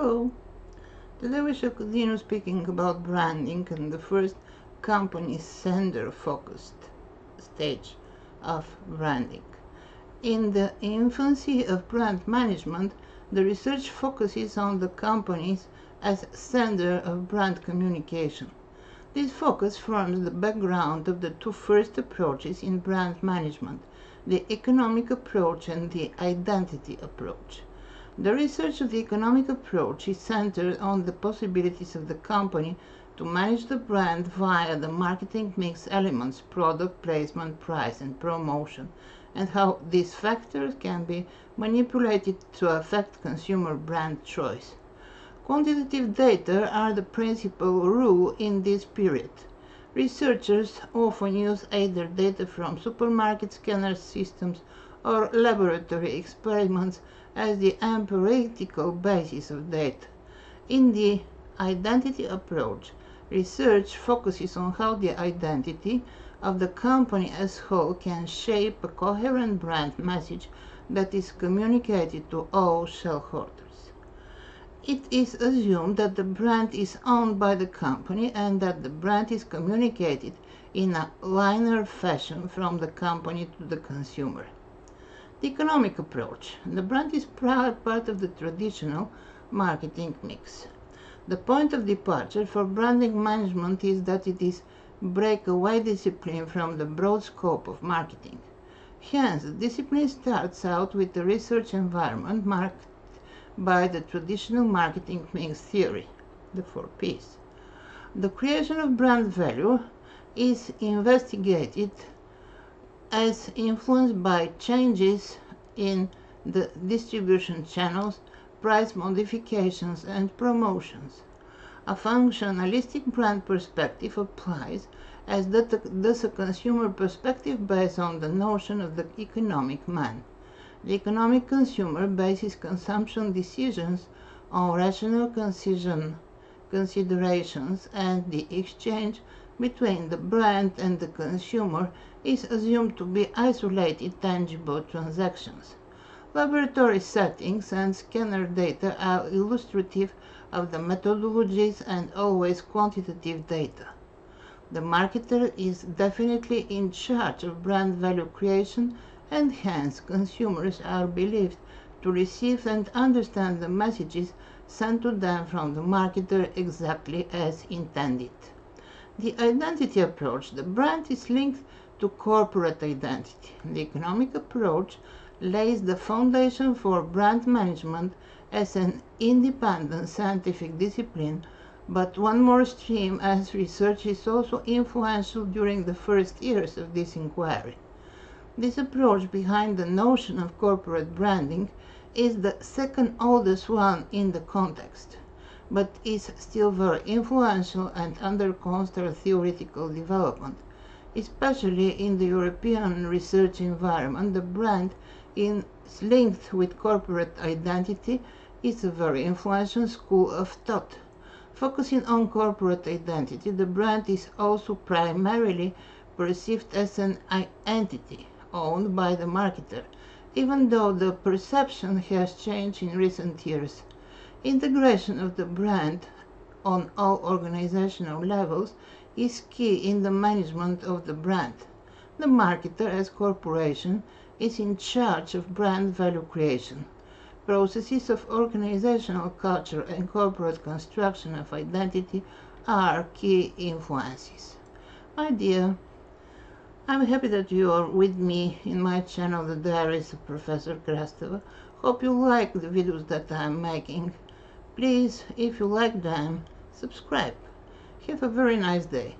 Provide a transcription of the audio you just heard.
Hello! Today we shall continue speaking about branding and the first company-center focused stage of branding. In the infancy of brand management, the research focuses on the companies as center of brand communication. This focus forms the background of the two first approaches in brand management, the economic approach and the identity approach. The research of the economic approach is centered on the possibilities of the company to manage the brand via the marketing mix elements, product placement, price, and promotion, and how these factors can be manipulated to affect consumer brand choice. Quantitative data are the principal rule in this period. Researchers often use either data from supermarket scanner systems or laboratory experiments as the empirical basis of data. In the identity approach, research focuses on how the identity of the company as a whole can shape a coherent brand message that is communicated to all shareholders. It is assumed that the brand is owned by the company and that the brand is communicated in a linear fashion from the company to the consumer. The economic approach. The brand is part of the traditional marketing mix. The point of departure for branding management is that it is breakaway discipline from the broad scope of marketing. Hence, the discipline starts out with the research environment marked by the traditional marketing mix theory, the 4 Ps. The creation of brand value is investigated as influenced by changes in the distribution channels, price modifications, and promotions. A functionalistic brand perspective applies as does a consumer perspective based on the notion of the economic man. The economic consumer bases consumption decisions on rational considerations, and the exchange between the brand and the consumer is assumed to be isolated, tangible transactions. Laboratory settings and scanner data are illustrative of the methodologies and always quantitative data. The marketer is definitely in charge of brand value creation, and hence consumers are believed to receive and understand the messages sent to them from the marketer exactly as intended. The identity approach. The brand is linked to corporate identity. The economic approach lays the foundation for brand management as an independent scientific discipline, but one more stream as research is also influential during the first years of this inquiry. This approach behind the notion of corporate branding is the second oldest one in the context, but is still very influential and under constant theoretical development. Especially in the European research environment, the brand is linked with corporate identity is a very influential school of thought. Focusing on corporate identity, the brand is also primarily perceived as an entity owned by the marketer, even though the perception has changed in recent years. Integration of the brand on all organizational levels is key in the management of the brand. The marketer, as corporation, is in charge of brand value creation. Processes of organizational culture and corporate construction of identity are key influences. My dear, I'm happy that you are with me in my channel, The Diaries of Professor Krasteva. Hope you like the videos that I'm making. Please, if you like them, subscribe. Have a very nice day.